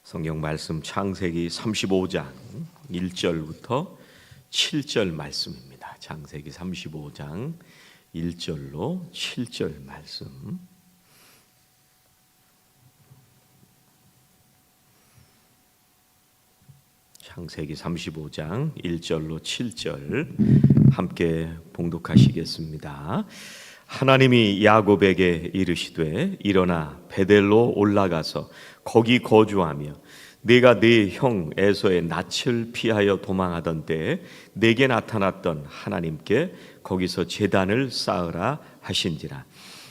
성경 말씀 창세기 35장 1절부터 7절 말씀입니다. 창세기 35장 1절로 7절 말씀. 창세기 35장 1절로 7절 함께 봉독하시겠습니다. 하나님이 야곱에게 이르시되 일어나 베델로 올라가서 거기 거주하며 네가 네 형 에서의 낯을 피하여 도망하던 때에 네게 나타났던 하나님께 거기서 제단을 쌓으라 하신지라.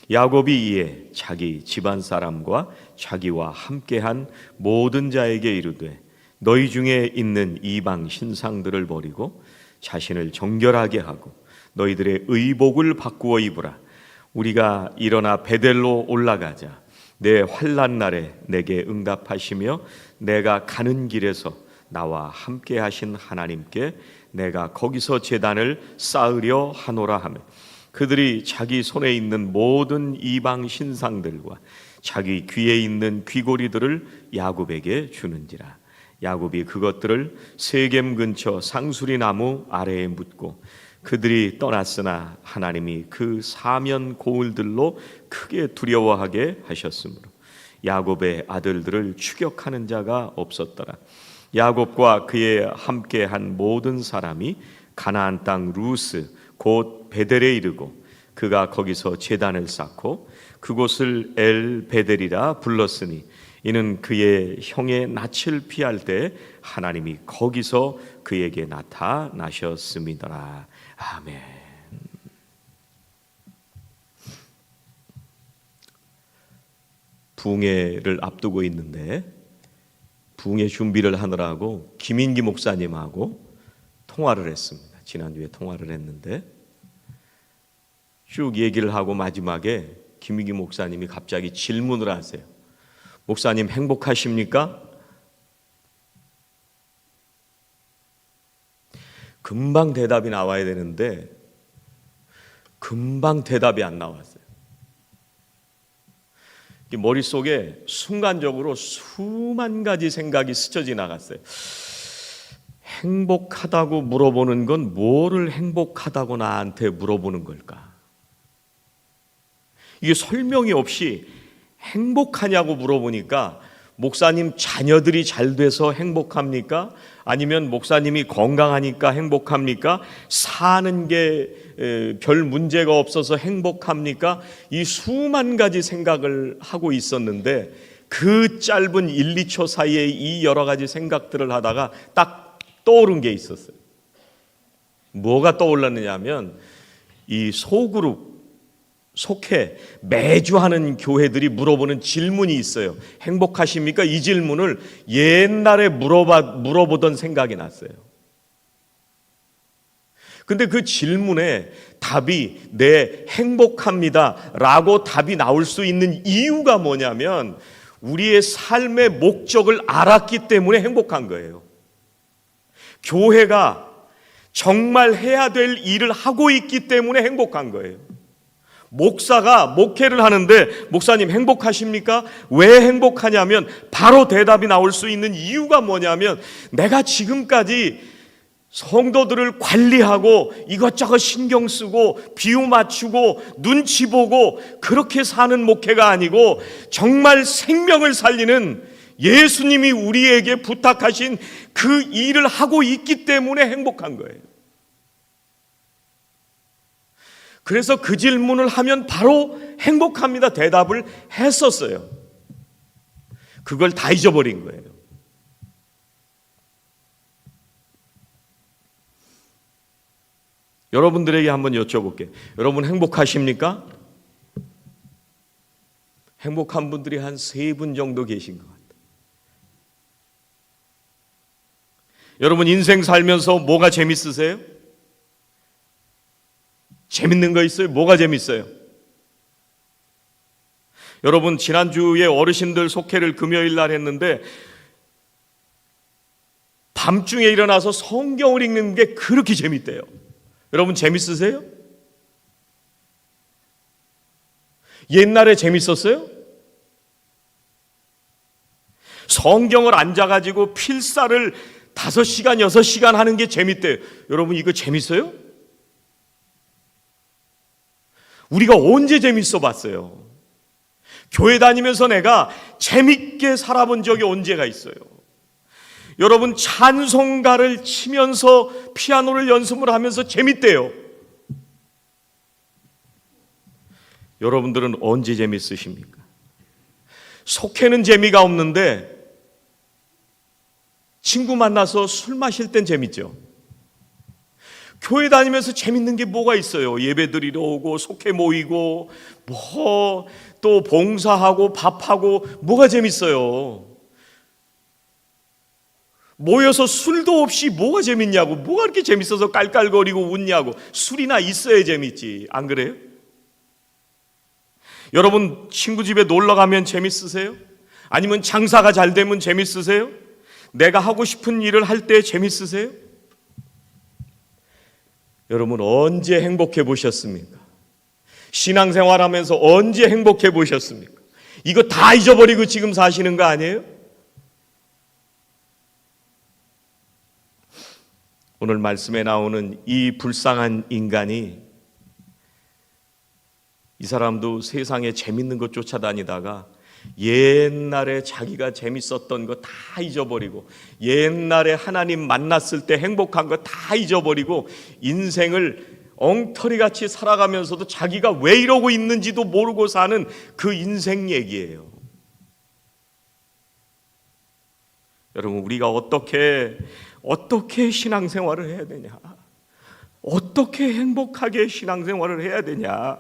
야곱이 이에 자기 집안 사람과 자기와 함께한 모든 자에게 이르되 너희 중에 있는 이방 신상들을 버리고 자신을 정결하게 하고 너희들의 의복을 바꾸어 입으라. 우리가 일어나 베델로 올라가자. 내 환난 날에 내게 응답하시며 내가 가는 길에서 나와 함께 하신 하나님께 내가 거기서 제단을 쌓으려 하노라 하며 그들이 자기 손에 있는 모든 이방 신상들과 자기 귀에 있는 귀고리들을 야곱에게 주는지라. 야곱이 그것들을 세겜 근처 상수리 나무 아래에 묻고 그들이 떠났으나 하나님이 그 사면 고울들로 크게 두려워하게 하셨으므로 야곱의 아들들을 추격하는 자가 없었더라. 야곱과 그의 함께한 모든 사람이 가나안 땅 루스 곧 베델에 이르고 그가 거기서 제단을 쌓고 그곳을 엘 베델이라 불렀으니 이는 그의 형의 낯을 피할 때 하나님이 거기서 그에게 나타나셨음이더라. 아멘. 부흥회를 앞두고 있는데 부흥회 준비를 하느라고 김인기 목사님하고 통화를 했습니다. 지난주에 통화를 했는데 쭉 얘기를 하고 마지막에 김인기 목사님이 갑자기 질문을 하세요. 목사님 행복하십니까? 금방 대답이 나와야 되는데 금방 대답이 안 나왔어요. 머릿속에 순간적으로 수만 가지 생각이 스쳐 지나갔어요. 행복하다고 물어보는 건 뭐를 행복하다고 나한테 물어보는 걸까? 이게 설명이 없이 행복하냐고 물어보니까 목사님 자녀들이 잘 돼서 행복합니까? 아니면 목사님이 건강하니까 행복합니까? 사는 게 별 문제가 없어서 행복합니까? 이 수만 가지 생각을 하고 있었는데 그 짧은 1, 2초 사이에 이 여러 가지 생각들을 하다가 딱 떠오른 게 있었어요. 뭐가 떠올랐느냐 하면 이 소그룹 속해 매주 하는 교회들이 물어보는 질문이 있어요. 행복하십니까? 이 질문을 옛날에 물어보던 생각이 났어요. 근데 그 질문에 답이 네, 행복합니다 라고 답이 나올 수 있는 이유가 뭐냐면 우리의 삶의 목적을 알았기 때문에 행복한 거예요. 교회가 정말 해야 될 일을 하고 있기 때문에 행복한 거예요. 목사가 목회를 하는데 목사님 행복하십니까? 왜 행복하냐면 바로 대답이 나올 수 있는 이유가 뭐냐면 내가 지금까지 성도들을 관리하고 이것저것 신경 쓰고 비유 맞추고 눈치 보고 그렇게 사는 목회가 아니고 정말 생명을 살리는 예수님이 우리에게 부탁하신 그 일을 하고 있기 때문에 행복한 거예요. 그래서 그 질문을 하면 바로 행복합니다 대답을 했었어요. 그걸 다 잊어버린 거예요. 여러분들에게 한번 여쭤볼게요. 여러분 행복하십니까? 행복한 분들이 한 3분 정도 계신 것 같아요. 여러분 인생 살면서 뭐가 재밌으세요? 재밌는 거 있어요? 뭐가 재밌어요? 여러분 지난주에 어르신들 속회를 금요일 날 했는데 밤중에 일어나서 성경을 읽는 게 그렇게 재밌대요. 여러분 재밌으세요? 옛날에 재밌었어요? 성경을 앉아가지고 필사를 5시간, 6시간 하는 게 재밌대요. 여러분, 이거 재밌어요? 우리가 언제 재밌어 봤어요? 교회 다니면서 내가 재밌게 살아본 적이 언제가 있어요? 여러분, 찬송가를 치면서 피아노를 연습을 하면서 재밌대요. 여러분들은 언제 재밌으십니까? 속회는 재미가 없는데 친구 만나서 술 마실 땐 재밌죠. 교회 다니면서 재밌는 게 뭐가 있어요? 예배 드리러 오고 속회 모이고 뭐 또 봉사하고 밥하고 뭐가 재밌어요? 모여서 술도 없이 뭐가 재밌냐고. 뭐가 그렇게 재밌어서 깔깔거리고 웃냐고. 술이나 있어야 재밌지. 안 그래요? 여러분, 친구 집에 놀러 가면 재밌으세요? 아니면 장사가 잘 되면 재밌으세요? 내가 하고 싶은 일을 할 때 재밌으세요? 여러분, 언제 행복해 보셨습니까? 신앙생활하면서 언제 행복해 보셨습니까? 이거 다 잊어버리고 지금 사시는 거 아니에요? 오늘 말씀에 나오는 이 불쌍한 인간이, 이 사람도 세상에 재밌는 것 쫓아다니다가 옛날에 자기가 재밌었던 거 다 잊어버리고, 옛날에 하나님 만났을 때 행복한 거 다 잊어버리고 인생을 엉터리같이 살아가면서도 자기가 왜 이러고 있는지도 모르고 사는 그 인생 얘기예요. 여러분, 우리가 어떻게 신앙생활을 해야 되냐? 어떻게 행복하게 신앙생활을 해야 되냐?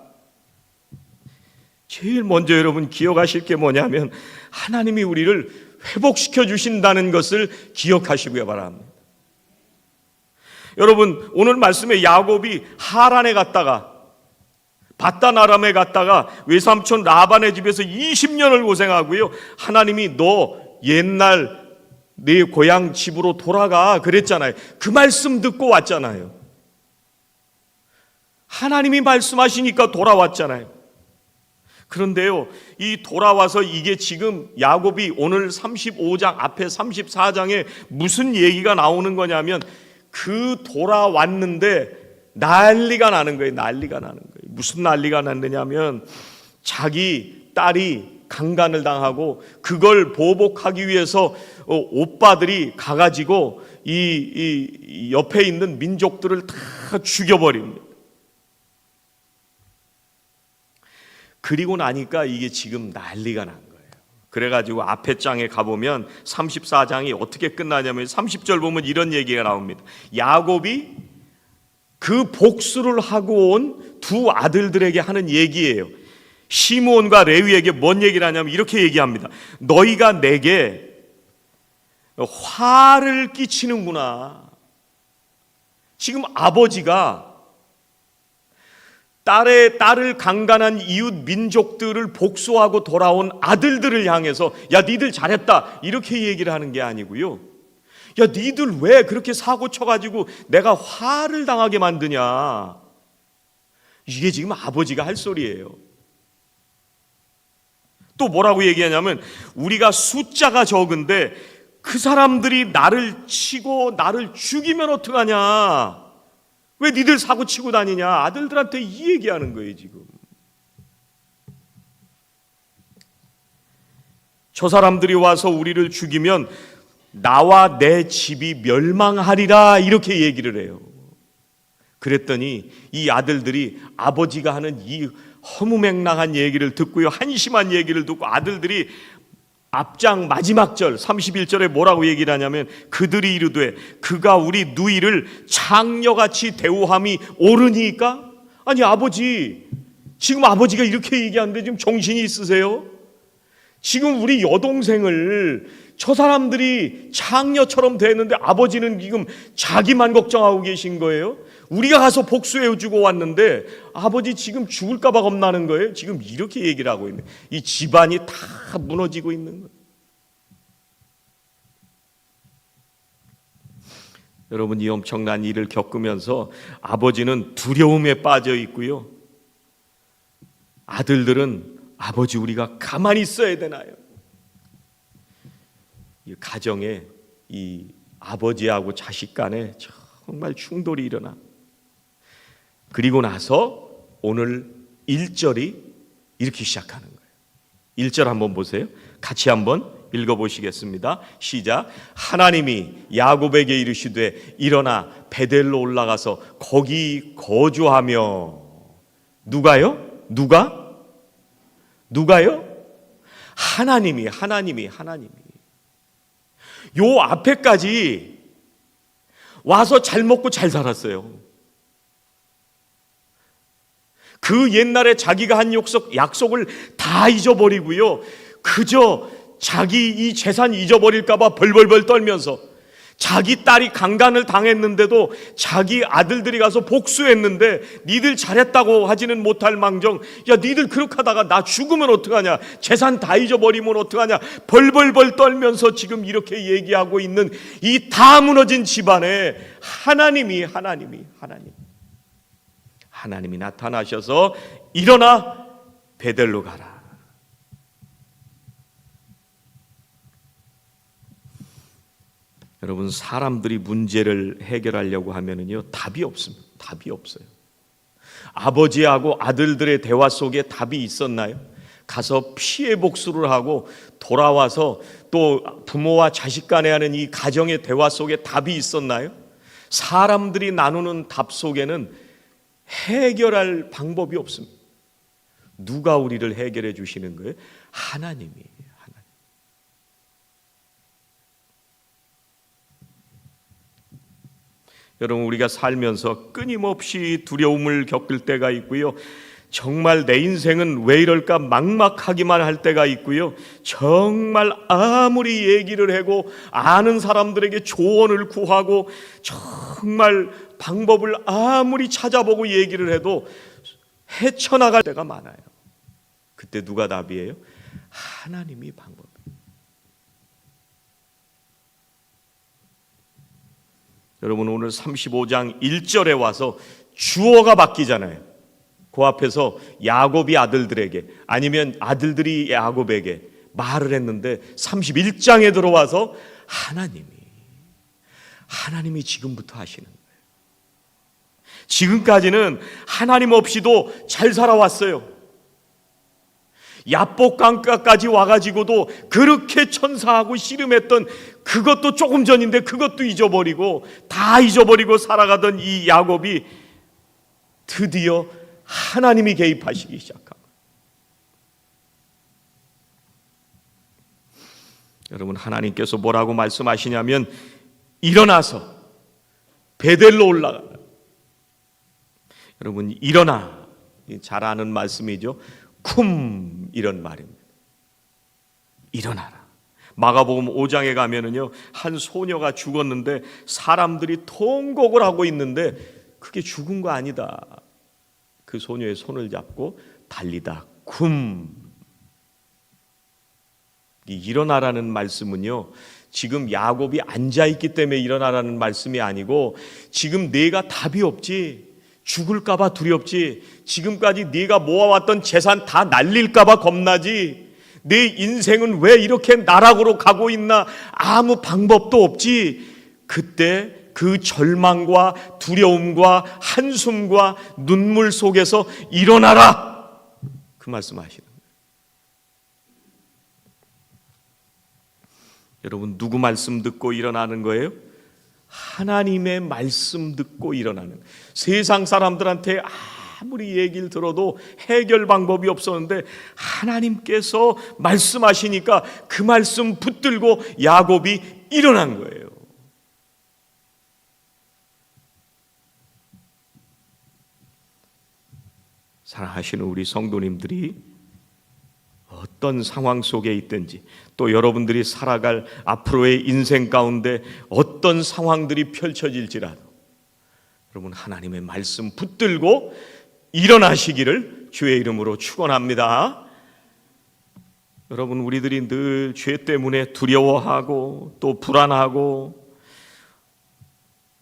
제일 먼저 여러분 기억하실 게 뭐냐면, 하나님이 우리를 회복시켜 주신다는 것을 기억하시고요 바랍니다. 여러분, 오늘 말씀에 야곱이 하란에 갔다가 바단 아람에 갔다가 외삼촌 라반의 집에서 20년을 고생하고요, 하나님이 너 옛날 네 고향 집으로 돌아가 그랬잖아요. 그 말씀 듣고 왔잖아요. 하나님이 말씀하시니까 돌아왔잖아요. 그런데요, 이 돌아와서 이게 지금 야곱이 오늘 35장 앞에 34장에 무슨 얘기가 나오는 거냐면, 그 돌아왔는데 난리가 나는 거예요. 난리가 나는 거예요. 무슨 난리가 났느냐면, 자기 딸이 강간을 당하고 그걸 보복하기 위해서 오빠들이 가가지고 이 옆에 있는 민족들을 다 죽여버립니다. 그리고 나니까 이게 지금 난리가 난 거예요. 그래가지고 앞에 장에 가보면 34장이 어떻게 끝나냐면 30절 보면 이런 얘기가 나옵니다. 야곱이 그 복수를 하고 온 두 아들들에게 하는 얘기예요. 시므온과 레위에게 뭔 얘기를 하냐면 이렇게 얘기합니다. 너희가 내게 화를 끼치는구나. 지금 아버지가 딸을 강간한 이웃 민족들을 복수하고 돌아온 아들들을 향해서 야, 니들 잘했다 이렇게 얘기를 하는 게 아니고요, 야, 니들 왜 그렇게 사고 쳐가지고 내가 화를 당하게 만드냐. 이게 지금 아버지가 할 소리예요. 또 뭐라고 얘기하냐면, 우리가 숫자가 적은데 그 사람들이 나를 치고 나를 죽이면 어떡하냐. 왜 니들 사고 치고 다니냐. 아들들한테 이 얘기하는 거예요 지금. 저 사람들이 와서 우리를 죽이면 나와 내 집이 멸망하리라 이렇게 얘기를 해요. 그랬더니 이 아들들이 아버지가 하는 이 허무맹랑한 얘기를 듣고요, 한심한 얘기를 듣고 아들들이 앞장 마지막 절 31절에 뭐라고 얘기를 하냐면, 그들이 이르되 그가 우리 누이를 창녀같이 대우함이 옳으니까. 아니 아버지, 지금 아버지가 이렇게 얘기하는데 지금 정신이 있으세요? 지금 우리 여동생을 저 사람들이 창녀처럼 대했는데 아버지는 지금 자기만 걱정하고 계신 거예요? 우리가 가서 복수해주고 왔는데 아버지 지금 죽을까 봐 겁나는 거예요? 지금 이렇게 얘기를 하고 있는, 이 집안이 다 무너지고 있는 거예요. 여러분, 이 엄청난 일을 겪으면서 아버지는 두려움에 빠져 있고요, 아들들은 아버지 우리가 가만히 있어야 되나요? 이 가정에 이 아버지하고 자식 간에 정말 충돌이 일어나. 그리고 나서 오늘 1절이 이렇게 시작하는 거예요. 1절 한번 보세요. 같이 한번 읽어보시겠습니다. 시작. 하나님이 야곱에게 이르시되 일어나 베델로 올라가서 거기 거주하며. 누가요? 누가요? 하나님이 요 앞에까지 와서 잘 먹고 잘 살았어요. 그 옛날에 자기가 한 약속을 다 잊어버리고요, 그저 자기 이 재산 잊어버릴까 봐 벌벌벌 떨면서, 자기 딸이 강간을 당했는데도 자기 아들들이 가서 복수했는데 니들 잘했다고 하지는 못할 망정, 야 니들 그렇게 하다가 나 죽으면 어떡하냐, 재산 다 잊어버리면 어떡하냐, 벌벌벌 떨면서 지금 이렇게 얘기하고 있는 이 다 무너진 집안에 하나님이 나타나셔서 일어나 베델로 가라. 여러분, 사람들이 문제를 해결하려고 하면은요, 답이 없습니다. 답이 없어요. 아버지하고 아들들의 대화 속에 답이 있었나요? 가서 피해 복수를 하고 돌아와서 또 부모와 자식 간에 하는 이 가정의 대화 속에 답이 있었나요? 사람들이 나누는 답 속에는 해결할 방법이 없습니다. 누가 우리를 해결해 주시는 거예요? 하나님이. 여러분, 우리가 살면서 끊임없이 두려움을 겪을 때가 있고요, 정말 내 인생은 왜 이럴까 막막하기만 할 때가 있고요, 정말 아무리 얘기를 하고 아는 사람들에게 조언을 구하고 정말 방법을 아무리 찾아보고 얘기를 해도 헤쳐나갈 때가 많아요. 그때 누가 답이에요? 하나님이 방법이에요. 여러분, 오늘 35장 1절에 와서 주어가 바뀌잖아요. 그 앞에서 야곱이 아들들에게, 아니면 아들들이 야곱에게 말을 했는데 31장에 들어와서 하나님이 지금부터 하시는 거예요. 지금까지는 하나님 없이도 잘 살아왔어요. 야복강가까지 와가지고도 그렇게 천사하고 씨름했던, 그것도 조금 전인데 그것도 잊어버리고 다 잊어버리고 살아가던 이 야곱이 드디어 하나님이 개입하시기 시작한 거예요. 여러분, 하나님께서 뭐라고 말씀하시냐면 일어나서 베델로 올라가. 여러분, 일어나, 잘 아는 말씀이죠. 쿰, 이런 말입니다. 일어나라. 마가복음 5장에 가면은요, 한 소녀가 죽었는데 사람들이 통곡을 하고 있는데 그게 죽은 거 아니다. 그 소녀의 손을 잡고 달리다 쿰. 이 일어나라는 말씀은요, 지금 야곱이 앉아있기 때문에 일어나라는 말씀이 아니고, 지금 내가 답이 없지, 죽을까 봐 두렵지, 지금까지 네가 모아왔던 재산 다 날릴까 봐 겁나지, 내 인생은 왜 이렇게 나락으로 가고 있나, 아무 방법도 없지. 그때 그 절망과 두려움과 한숨과 눈물 속에서 일어나라, 그 말씀하시는 거예요. 여러분, 누구 말씀 듣고 일어나는 거예요? 하나님의 말씀 듣고 일어나는. 세상 사람들한테 아무리 얘기를 들어도 해결 방법이 없었는데 하나님께서 말씀하시니까 그 말씀 붙들고 야곱이 일어난 거예요. 사랑하시는 우리 성도님들이 어떤 상황 속에 있든지, 또 여러분들이 살아갈 앞으로의 인생 가운데 어떤 상황들이 펼쳐질지라도 여러분, 하나님의 말씀 붙들고 일어나시기를 주의 이름으로 축원합니다. 여러분, 우리들이 늘 죄 때문에 두려워하고 또 불안하고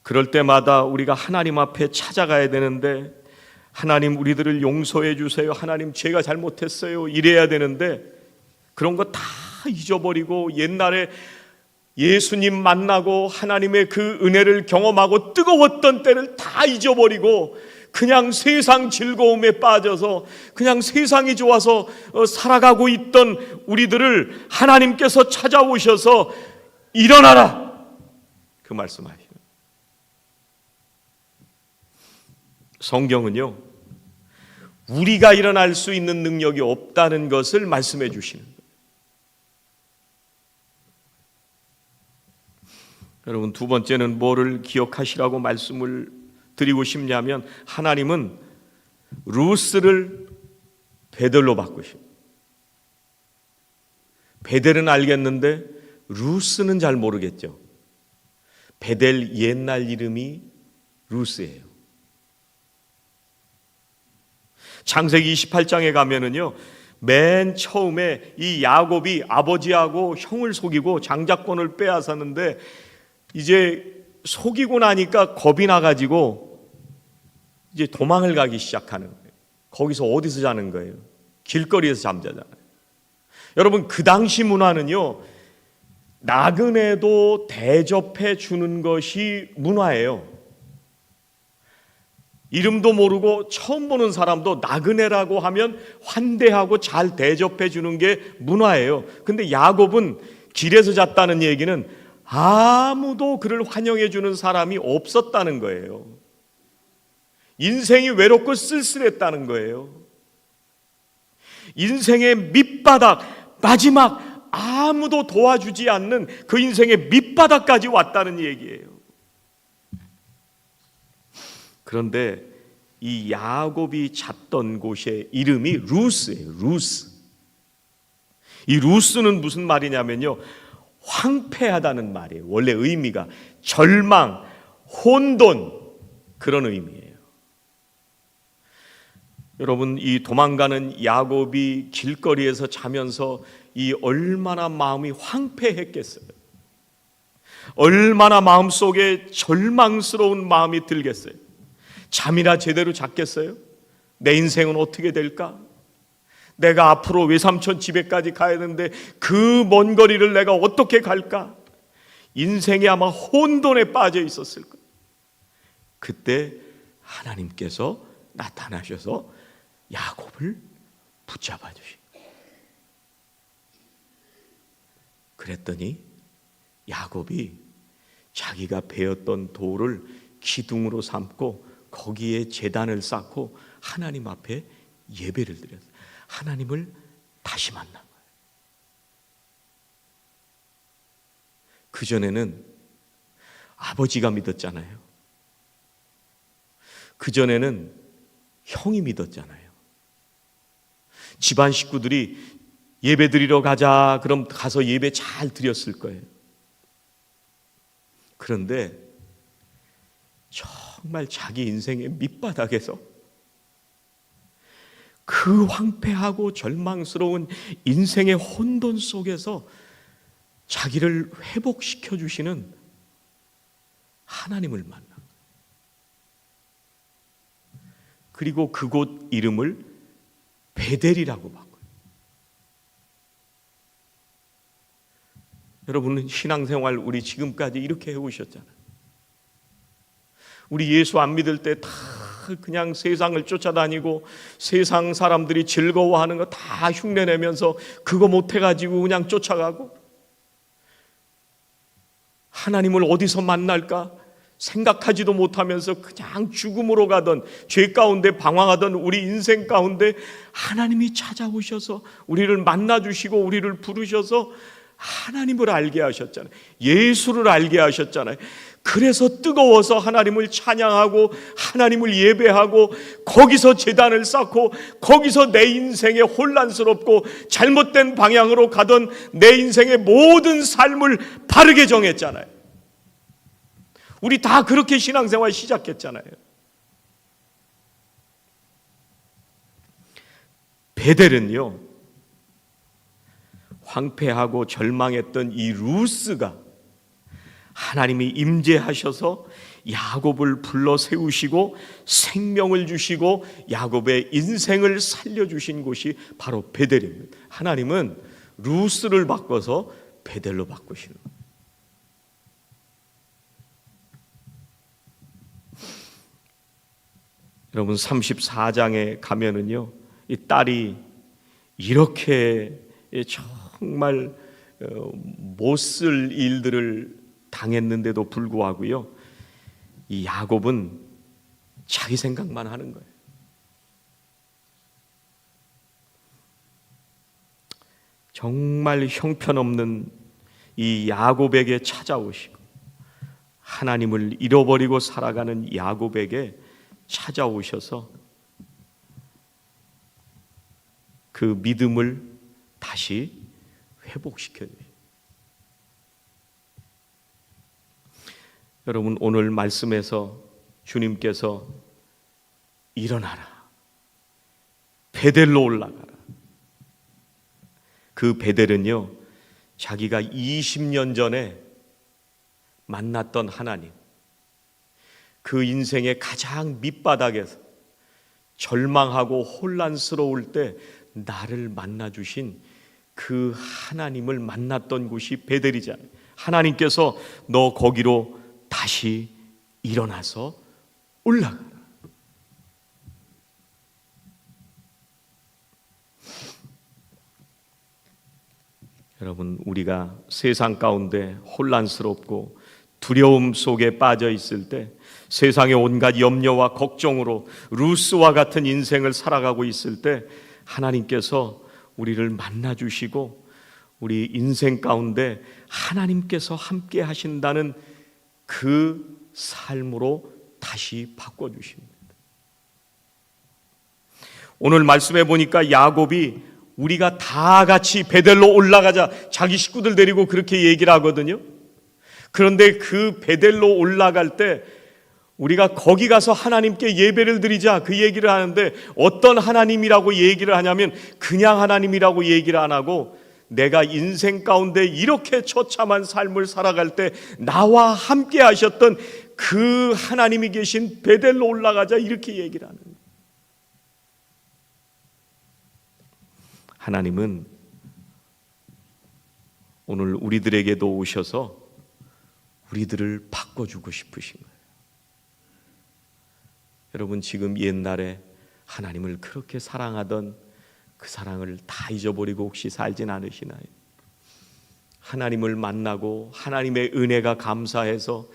그럴 때마다 우리가 하나님 앞에 찾아가야 되는데, 하나님 우리들을 용서해 주세요, 하나님 제가 잘못했어요, 이래야 되는데 그런 거 다 잊어버리고 옛날에 예수님 만나고 하나님의 그 은혜를 경험하고 뜨거웠던 때를 다 잊어버리고 그냥 세상 즐거움에 빠져서 그냥 세상이 좋아서 살아가고 있던 우리들을 하나님께서 찾아오셔서 일어나라, 그 말씀하시는. 성경은요, 우리가 일어날 수 있는 능력이 없다는 것을 말씀해 주시는 거예요. 여러분, 두 번째는 뭐를 기억하시라고 말씀을 드리고 싶냐면, 하나님은 루스를 베델로 바꾸십니다. 베델은 알겠는데 루스는 잘 모르겠죠. 베델 옛날 이름이 루스예요. 창세기 28장에 가면은요, 맨 처음에 이 야곱이 아버지하고 형을 속이고 장자권을 빼앗았는데, 이제 속이고 나니까 겁이 나가지고 이제 도망을 가기 시작하는 거예요. 거기서 어디서 자는 거예요? 길거리에서 잠자잖아요. 여러분, 그 당시 문화는요, 나그네도 대접해 주는 것이 문화예요. 이름도 모르고 처음 보는 사람도 나그네라고 하면 환대하고 잘 대접해 주는 게 문화예요. 근데 야곱은 길에서 잤다는 얘기는 아무도 그를 환영해 주는 사람이 없었다는 거예요. 인생이 외롭고 쓸쓸했다는 거예요. 인생의 밑바닥, 마지막 아무도 도와주지 않는 그 인생의 밑바닥까지 왔다는 얘기예요. 그런데 이 야곱이 잤던 곳의 이름이 루스예요. 루스. 이 루스는 무슨 말이냐면요, 황폐하다는 말이에요. 원래 의미가 절망, 혼돈, 그런 의미예요. 여러분, 이 도망가는 야곱이 길거리에서 자면서 이 얼마나 마음이 황폐했겠어요. 얼마나 마음속에 절망스러운 마음이 들겠어요. 잠이나 제대로 잤겠어요? 내 인생은 어떻게 될까? 내가 앞으로 외삼촌 집에까지 가야 되는데 그 먼 거리를 내가 어떻게 갈까? 인생이 아마 혼돈에 빠져 있었을 거예요. 그때 하나님께서 나타나셔서 야곱을 붙잡아 주시고, 그랬더니 야곱이 자기가 베었던 돌을 기둥으로 삼고 거기에 제단을 쌓고 하나님 앞에 예배를 드렸어요. 하나님을 다시 만난 거예요. 그전에는 아버지가 믿었잖아요. 그전에는 형이 믿었잖아요. 집안 식구들이 예배 드리러 가자, 그럼 가서 예배 잘 드렸을 거예요. 그런데 정말 자기 인생의 밑바닥에서 그 황폐하고 절망스러운 인생의 혼돈 속에서 자기를 회복시켜 주시는 하나님을 만나. 그리고 그곳 이름을 베델이라고 바꿔요. 여러분은 신앙생활 우리 지금까지 이렇게 해오셨잖아요. 우리 예수 안 믿을 때 다 그냥 세상을 쫓아다니고 세상 사람들이 즐거워하는 거 다 흉내내면서 그거 못해가지고 그냥 쫓아가고, 하나님을 어디서 만날까 생각하지도 못하면서 그냥 죽음으로 가던, 죄 가운데 방황하던 우리 인생 가운데 하나님이 찾아오셔서 우리를 만나주시고 우리를 부르셔서 하나님을 알게 하셨잖아요. 예수를 알게 하셨잖아요. 그래서 뜨거워서 하나님을 찬양하고 하나님을 예배하고 거기서 제단을 쌓고 거기서 내 인생의 혼란스럽고 잘못된 방향으로 가던 내 인생의 모든 삶을 바르게 정했잖아요. 우리 다 그렇게 신앙생활 시작했잖아요. 베델은요, 황폐하고 절망했던 이 루스가 하나님이 임재하셔서 야곱을 불러 세우시고 생명을 주시고 야곱의 인생을 살려주신 곳이 바로 베델입니다. 하나님은 루스를 바꿔서 베델로 바꾸시는 거예요. 여러분 34장에 가면은요, 이 딸이 이렇게 정말 못 쓸 일들을 당했는데도 불구하고요, 이 야곱은 자기 생각만 하는 거예요. 정말 형편없는 이 야곱에게 찾아오시고 하나님을 잃어버리고 살아가는 야곱에게 찾아오셔서 그 믿음을 다시 회복시켜 주세요. 여러분, 오늘 말씀에서 주님께서 일어나라, 베델로 올라가라. 그 베델은요, 자기가 20년 전에 만났던 하나님, 그 인생의 가장 밑바닥에서 절망하고 혼란스러울 때 나를 만나주신 그 하나님을 만났던 곳이 베델이잖아요. 하나님께서 너 거기로 다시 일어나서 올라가라. 여러분, 우리가 세상 가운데 혼란스럽고 두려움 속에 빠져 있을 때, 세상의 온갖 염려와 걱정으로 루스와 같은 인생을 살아가고 있을 때 하나님께서 우리를 만나주시고 우리 인생 가운데 하나님께서 함께 하신다는 그 삶으로 다시 바꿔주십니다. 오늘 말씀해 보니까 야곱이 우리가 다 같이 베델로 올라가자, 자기 식구들 데리고 그렇게 얘기를 하거든요. 그런데 그 베델로 올라갈 때 우리가 거기 가서 하나님께 예배를 드리자, 그 얘기를 하는데 어떤 하나님이라고 얘기를 하냐면 그냥 하나님이라고 얘기를 안 하고 내가 인생 가운데 이렇게 처참한 삶을 살아갈 때 나와 함께 하셨던 그 하나님이 계신 베델로 올라가자, 이렇게 얘기를 하는 거예요. 하나님은 오늘 우리들에게도 오셔서 우리들을 바꿔주고 싶으신 거예요. 여러분, 지금 옛날에 하나님을 그렇게 사랑하던 그 사랑을 다 잊어버리고 혹시 살진 않으시나요? 하나님을 만나고 하나님의 은혜가 감사해서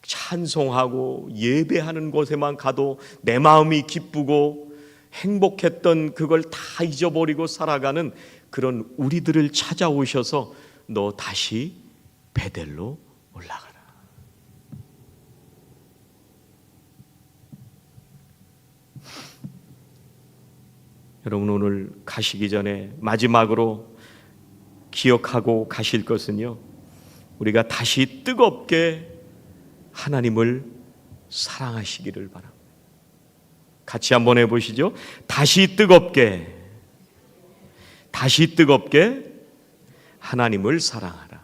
찬송하고 예배하는 곳에만 가도 내 마음이 기쁘고 행복했던 그걸 다 잊어버리고 살아가는 그런 우리들을 찾아오셔서 너 다시 베델로 올라가라. 여러분, 오늘 가시기 전에 마지막으로 기억하고 가실 것은요, 우리가 다시 뜨겁게 하나님을 사랑하시기를 바랍니다. 같이 한번 해보시죠. 다시 뜨겁게 하나님을 사랑하라.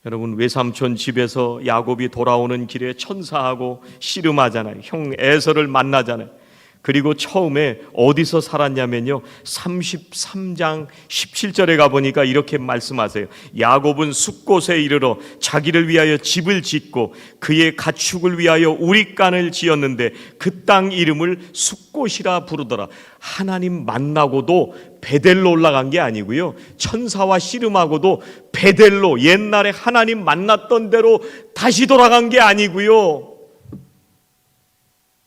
여러분, 외삼촌 집에서 야곱이 돌아오는 길에 천사하고 씨름하잖아요. 형 에서를 만나잖아요. 그리고 처음에 어디서 살았냐면요, 33장 17절에 가보니까 이렇게 말씀하세요. 야곱은 숫곳에 이르러 자기를 위하여 집을 짓고 그의 가축을 위하여 우릿간을 지었는데 그 땅 이름을 숫곳이라 부르더라. 하나님 만나고도 베델로 올라간 게 아니고요, 천사와 씨름하고도 베델로, 옛날에 하나님 만났던 대로 다시 돌아간 게 아니고요.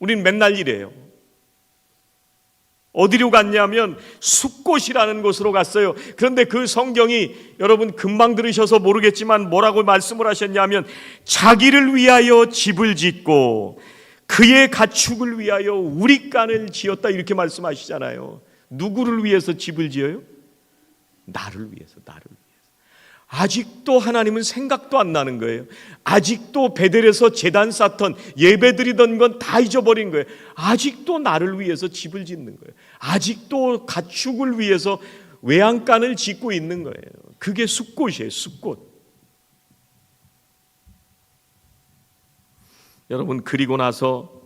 우린 맨날 이래요. 어디로 갔냐면 숫곳이라는 곳으로 갔어요. 그런데 그 성경이 여러분 금방 들으셔서 모르겠지만 뭐라고 말씀을 하셨냐면 자기를 위하여 집을 짓고 그의 가축을 위하여 우릿간을 지었다, 이렇게 말씀하시잖아요. 누구를 위해서 집을 지어요? 나를 위해서. 아직도 하나님은 생각도 안 나는 거예요. 아직도 베델에서 제단 쌓던 예배드리던 건 다 잊어버린 거예요. 아직도 나를 위해서 집을 짓는 거예요. 아직도 가축을 위해서 외양간을 짓고 있는 거예요. 그게 숫곳이에요. 숫곳. 여러분, 그리고 나서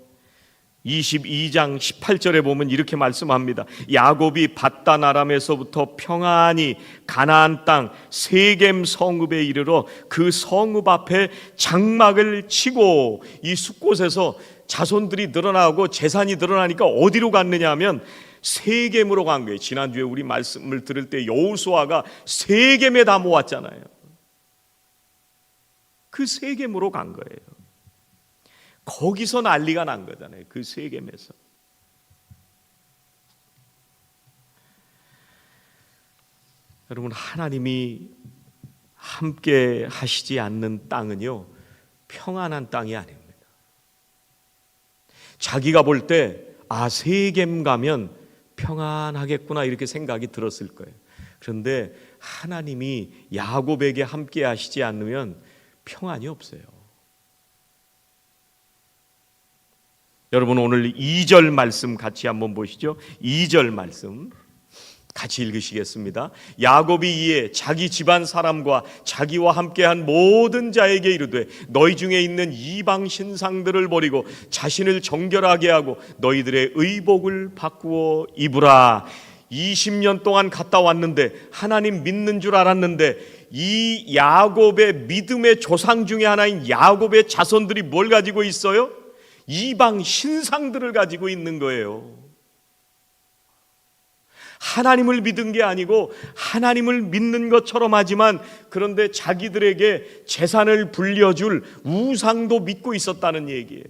22장 18절에 보면 이렇게 말씀합니다. 야곱이 밧단 아람에서부터 평안히 가나안 땅 세겜 성읍에 이르러 그 성읍 앞에 장막을 치고, 이 숲곳에서 자손들이 늘어나고 재산이 늘어나니까 어디로 갔느냐 하면 세겜으로 간 거예요. 지난주에 우리 말씀을 들을 때 여호수아가 세겜에 다 모았잖아요. 그 세겜으로 간 거예요. 거기서 난리가 난 거잖아요. 그 세겜에서. 여러분, 하나님이 함께 하시지 않는 땅은요, 평안한 땅이 아닙니다. 자기가 볼 때 세겜 가면 평안하겠구나 이렇게 생각이 들었을 거예요. 그런데 하나님이 야곱에게 함께 하시지 않으면 평안이 없어요. 여러분, 오늘 2절 말씀 같이 한번 보시죠. 2절 말씀 같이 읽으시겠습니다. 야곱이 이에 자기 집안 사람과 자기와 함께한 모든 자에게 이르되 너희 중에 있는 이방 신상들을 버리고 자신을 정결하게 하고 너희들의 의복을 바꾸어 입으라. 20년 동안 갔다 왔는데 하나님 믿는 줄 알았는데 이 야곱의 믿음의 조상 중에 하나인 야곱의 자손들이 뭘 가지고 있어요? 이방 신상들을 가지고 있는 거예요. 하나님을 믿은 게 아니고 하나님을 믿는 것처럼 하지만 그런데 자기들에게 재산을 불려줄 우상도 믿고 있었다는 얘기예요.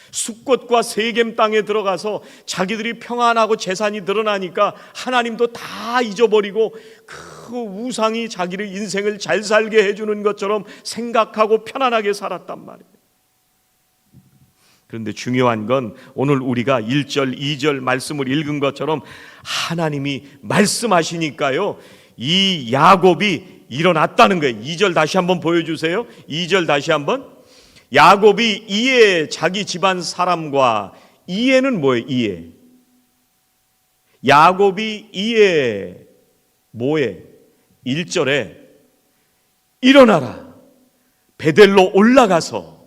숲곳과 세겜 땅에 들어가서 자기들이 평안하고 재산이 늘어나니까 하나님도 다 잊어버리고 그 우상이 자기를 인생을 잘 살게 해주는 것처럼 생각하고 편안하게 살았단 말이에요. 그런데 중요한 건 오늘 우리가 1절, 2절 말씀을 읽은 것처럼 하나님이 말씀하시니까요, 이 야곱이 일어났다는 거예요. 2절 다시 한번 보여주세요. 2절 다시 한번. 야곱이 이에 자기 집안 사람과, 이에는 뭐예요? 이에. 야곱이 이에 뭐에? 1절에 일어나라, 베델로 올라가서,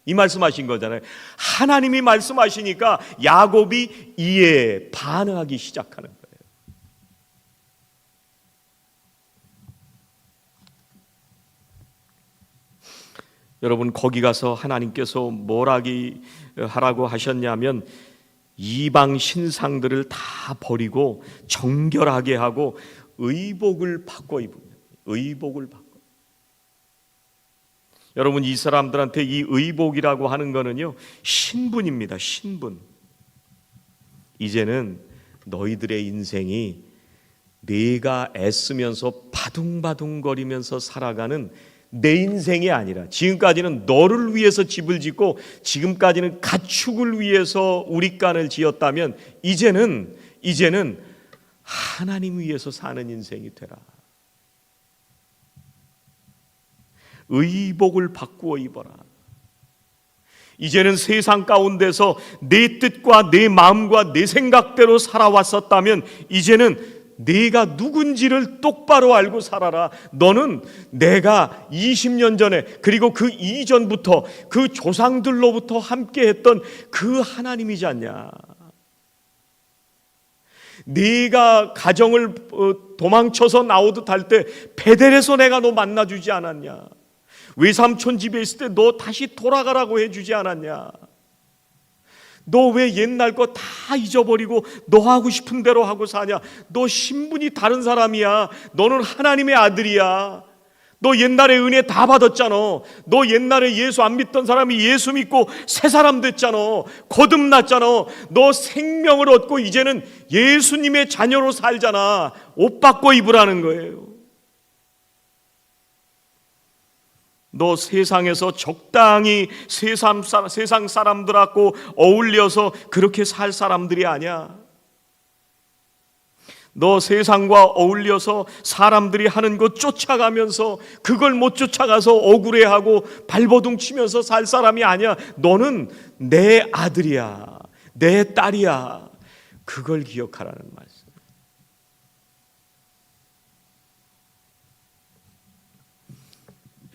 이 말씀하신 거잖아요. 하나님이 말씀하시니까 야곱이 이에 반응하기 시작하는 거예요. 여러분, 거기 가서 하나님께서 뭘 하라고 하셨냐면 이방 신상들을 다 버리고 정결하게 하고 의복을 바꿔 입으면, 의복을 바꿔. 여러분, 이 사람들한테 이 의복이라고 하는 거는요, 신분입니다. 신분. 이제는 너희들의 인생이 내가 애쓰면서 바둥바둥거리면서 살아가는 내 인생이 아니라, 지금까지는 너를 위해서 집을 짓고 지금까지는 가축을 위해서 우리간을 지었다면 이제는 하나님 위해서 사는 인생이 되라. 의복을 바꾸어 입어라. 이제는 세상 가운데서 내 뜻과 내 마음과 내 생각대로 살아왔었다면 이제는 내가 누군지를 똑바로 알고 살아라. 너는 내가 20년 전에 그리고 그 이전부터 그 조상들로부터 함께했던 그 하나님이지 않냐. 네가 가정을 도망쳐서 나오듯 할 때 베델에서 내가 너 만나주지 않았냐. 외삼촌 집에 있을 때 너 다시 돌아가라고 해주지 않았냐. 너 왜 옛날 거 다 잊어버리고 너 하고 싶은 대로 하고 사냐. 너 신분이 다른 사람이야. 너는 하나님의 아들이야. 너 옛날에 은혜 다 받았잖아. 너 옛날에 예수 안 믿던 사람이 예수 믿고 새 사람 됐잖아. 거듭났잖아. 너 생명을 얻고 이제는 예수님의 자녀로 살잖아. 옷 바꿔 입으라는 거예요. 너 세상에서 적당히 세상 사람들하고 어울려서 그렇게 살 사람들이 아니야. 너 세상과 어울려서 사람들이 하는 것 쫓아가면서 그걸 못 쫓아가서 억울해하고 발버둥 치면서 살 사람이 아니야. 너는 내 아들이야, 내 딸이야. 그걸 기억하라는 말씀.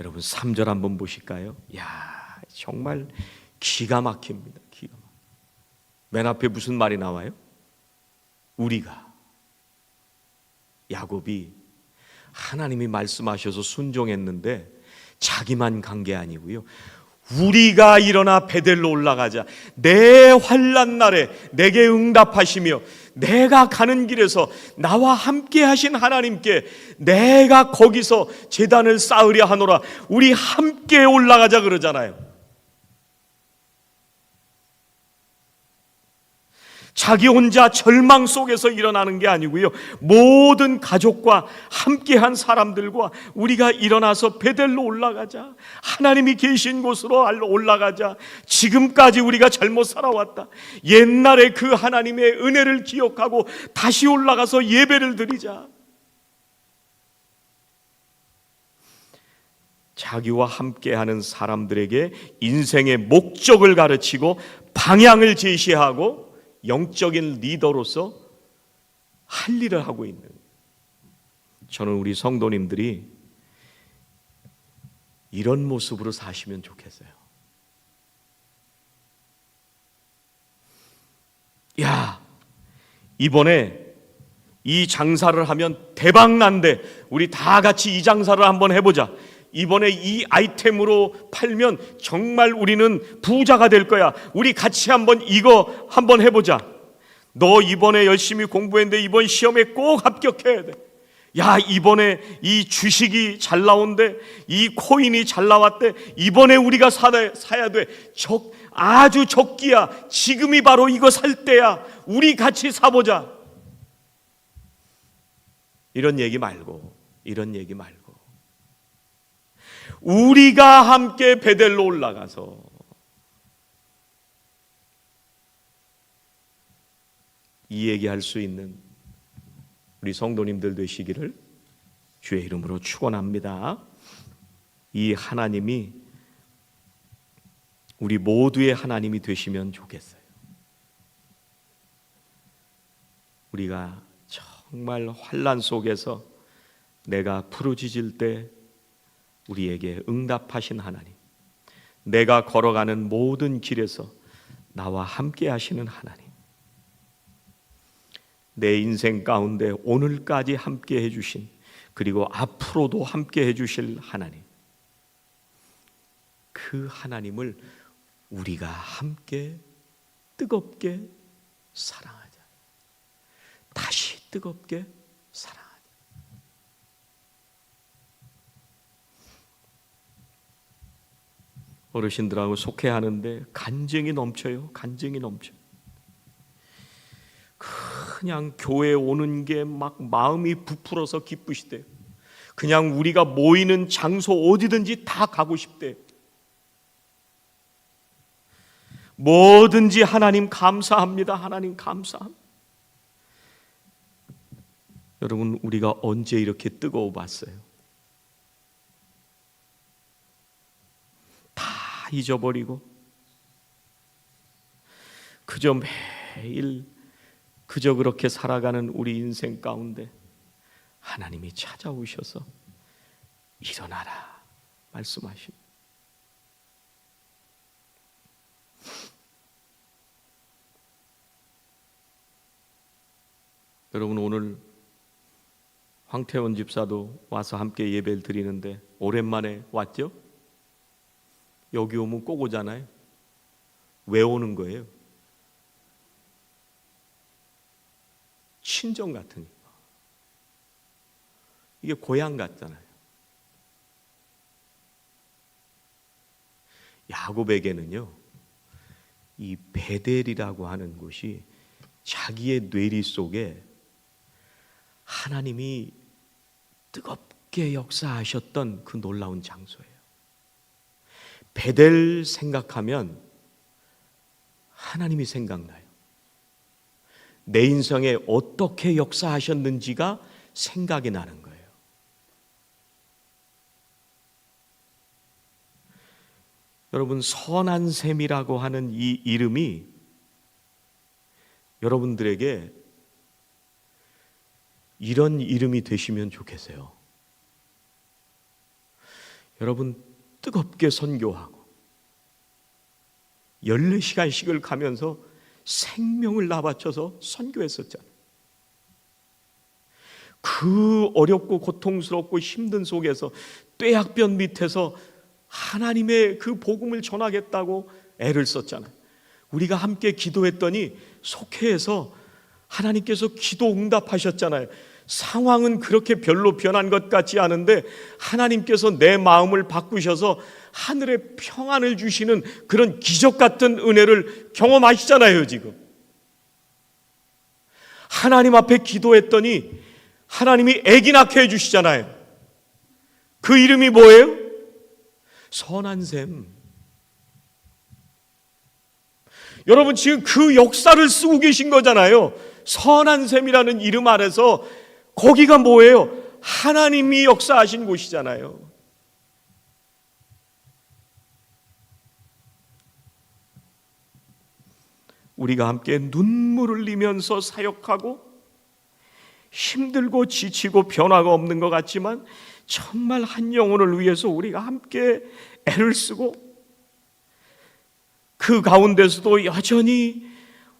여러분, 3절 한번 보실까요? 야, 정말 기가 막힙니다. 기가 막혀. 맨 앞에 무슨 말이 나와요? 우리가. 야곱이 하나님이 말씀하셔서 순종했는데 자기만 간 게 아니고요, 우리가 일어나 베델로 올라가자. 내 환난 날에 내게 응답하시며 내가 가는 길에서 나와 함께 하신 하나님께 내가 거기서 제단을 쌓으려 하노라. 우리 함께 올라가자 그러잖아요. 자기 혼자 절망 속에서 일어나는 게 아니고요, 모든 가족과 함께한 사람들과 우리가 일어나서 베델로 올라가자. 하나님이 계신 곳으로 올라가자. 지금까지 우리가 잘못 살아왔다. 옛날에 그 하나님의 은혜를 기억하고 다시 올라가서 예배를 드리자. 자기와 함께하는 사람들에게 인생의 목적을 가르치고 방향을 제시하고 영적인 리더로서 할 일을 하고 있는, 저는 우리 성도님들이 이런 모습으로 사시면 좋겠어요. 야, 이번에 이 장사를 하면 대박 난대. 우리 다 같이 이 장사를 한번 해보자. 이번에 이 아이템으로 팔면 정말 우리는 부자가 될 거야. 우리 같이 한번 이거 한번 해보자. 너 이번에 열심히 공부했는데 이번 시험에 꼭 합격해야 돼. 야, 이번에 이 주식이 잘 나온대. 이 코인이 잘 나왔대. 이번에 우리가 사야 돼. 아주 적기야. 지금이 바로 이거 살 때야. 우리 같이 사보자. 이런 얘기 말고, 우리가 함께 베델로 올라가서 이 얘기할 수 있는 우리 성도님들 되시기를 주의 이름으로 축원합니다. 이 하나님이 우리 모두의 하나님이 되시면 좋겠어요. 우리가 정말 환난 속에서 내가 부르짖을 때 우리에게 응답하신 하나님, 내가 걸어가는 모든 길에서 나와 함께 하시는 하나님, 내 인생 가운데 오늘까지 함께 해주신, 그리고 앞으로도 함께 해주실 하나님, 그 하나님을 우리가 함께 뜨겁게 사랑하자. 다시 뜨겁게 사랑하자. 어르신들하고 속회하는데 간증이 넘쳐요. 그냥 교회 오는 게 막 마음이 부풀어서 기쁘시대요. 그냥 우리가 모이는 장소 어디든지 다 가고 싶대요. 뭐든지 하나님 감사합니다. 여러분, 우리가 언제 이렇게 뜨거워 봤어요? 다 잊어버리고 그저 매일 그렇게 살아가는 우리 인생 가운데 하나님이 찾아오셔서 일어나라 말씀하십니다. 여러분, 오늘 황태원 집사도 와서 함께 예배를 드리는데 오랜만에 왔죠? 여기 오면 꼭 오잖아요. 왜 오는 거예요? 친정 같으니까. 이게 고향 같잖아요. 야곱에게는요, 이 베델이라고 하는 곳이 자기의 뇌리 속에 하나님이 뜨겁게 역사하셨던 그 놀라운 장소예요. 베델 생각하면 하나님이 생각나요. 내 인생에 어떻게 역사하셨는지가 생각이 나는 거예요. 여러분, 선한 셈이라고 하는 이 이름이 여러분들에게 이런 이름이 되시면 좋겠어요. 여러분, 뜨겁게 선교하고 14시간씩을 가면서 생명을 나바쳐서 선교했었잖아요. 그 어렵고 고통스럽고 힘든 속에서 뙤약변 밑에서 하나님의 그 복음을 전하겠다고 애를 썼잖아요. 우리가 함께 기도했더니 속회에서 하나님께서 기도 응답하셨잖아요. 상황은 그렇게 별로 변한 것 같지 않은데 하나님께서 내 마음을 바꾸셔서 하늘의 평안을 주시는 그런 기적 같은 은혜를 경험하시잖아요. 지금 하나님 앞에 기도했더니 하나님이 아기 낳게 해주시잖아요. 그 이름이 뭐예요? 선한 샘. 여러분 지금 그 역사를 쓰고 계신 거잖아요. 선한 샘이라는 이름 아래서 거기가 뭐예요? 하나님이 역사하신 곳이잖아요. 우리가 함께 눈물을 흘리면서 사역하고 힘들고 지치고 변화가 없는 것 같지만 정말 한 영혼을 위해서 우리가 함께 애를 쓰고 그 가운데서도 여전히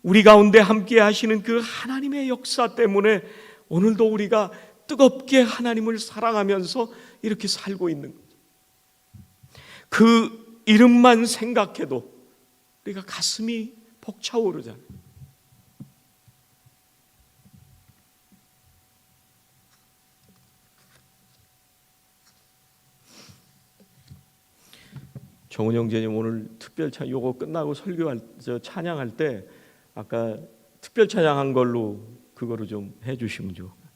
우리 가운데 함께 하시는 그 하나님의 역사 때문에 오늘도 우리가 뜨겁게 하나님을 사랑하면서 이렇게 살고 있는 거죠. 그 이름만 생각해도 우리가 가슴이 벅차오르잖아요. 정은 형제님 오늘 특별 요거 끝나고 찬양할 때 아까 특별 찬양한 걸로 그거로 좀 해주시면 좋을 것 같아요.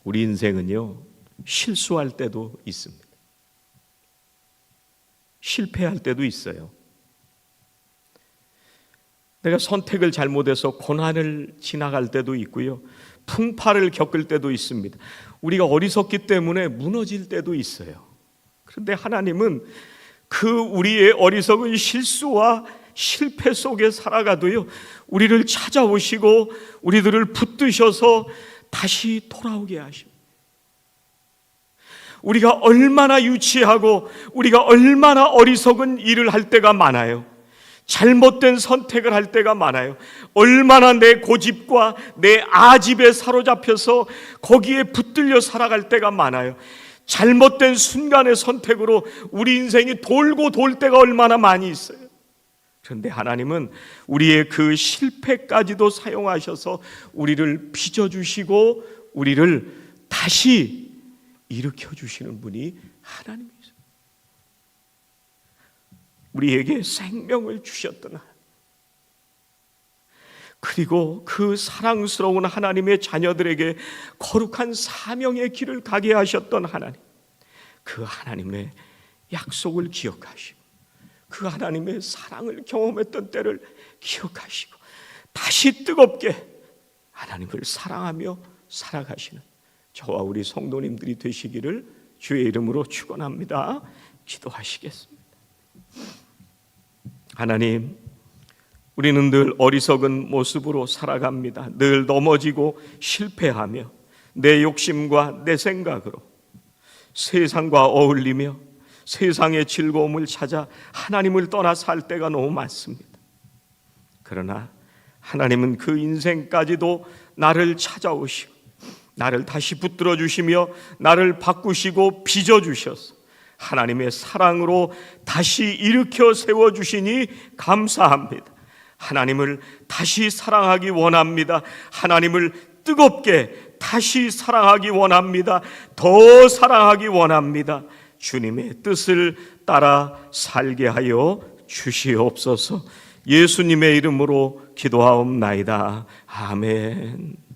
우리 인생은요 실수할 때도 있습니다. 실패할 때도 있어요. 내가 선택을 잘못해서 고난을 지나갈 때도 있고요. 풍파를 겪을 때도 있습니다. 우리가 어리석기 때문에 무너질 때도 있어요. 그런데 하나님은 그 우리의 어리석은 실수와 실패 속에 살아가도요 우리를 찾아오시고 우리들을 붙드셔서 다시 돌아오게 하십니다. 우리가 얼마나 유치하고 우리가 얼마나 어리석은 일을 할 때가 많아요. 잘못된 선택을 할 때가 많아요. 얼마나 내 고집과 내 아집에 사로잡혀서 거기에 붙들려 살아갈 때가 많아요. 잘못된 순간의 선택으로 우리 인생이 돌고 돌 때가 얼마나 많이 있어요. 그런데 하나님은 우리의 그 실패까지도 사용하셔서 우리를 빚어주시고 우리를 다시 일으켜주시는 분이 하나님이세요. 우리에게 생명을 주셨던 하나님, 그리고 그 사랑스러운 하나님의 자녀들에게 거룩한 사명의 길을 가게 하셨던 하나님, 그 하나님의 약속을 기억하시고 그 하나님의 사랑을 경험했던 때를 기억하시고 다시 뜨겁게 하나님을 사랑하며 살아가시는 저와 우리 성도님들이 되시기를 주의 이름으로 축원합니다. 기도하시겠습니다. 하나님, 우리는 늘 어리석은 모습으로 살아갑니다. 늘 넘어지고 실패하며 내 욕심과 내 생각으로 세상과 어울리며 세상의 즐거움을 찾아 하나님을 떠나 살 때가 너무 많습니다. 그러나 하나님은 그 인생까지도 나를 찾아오시고 나를 다시 붙들어 주시며 나를 바꾸시고 빚어주셔서 하나님의 사랑으로 다시 일으켜 세워주시니 감사합니다. 하나님을 다시 사랑하기 원합니다. 하나님을 뜨겁게 다시 사랑하기 원합니다. 더 사랑하기 원합니다. 주님의 뜻을 따라 살게 하여 주시옵소서. 예수님의 이름으로 기도하옵나이다. 아멘.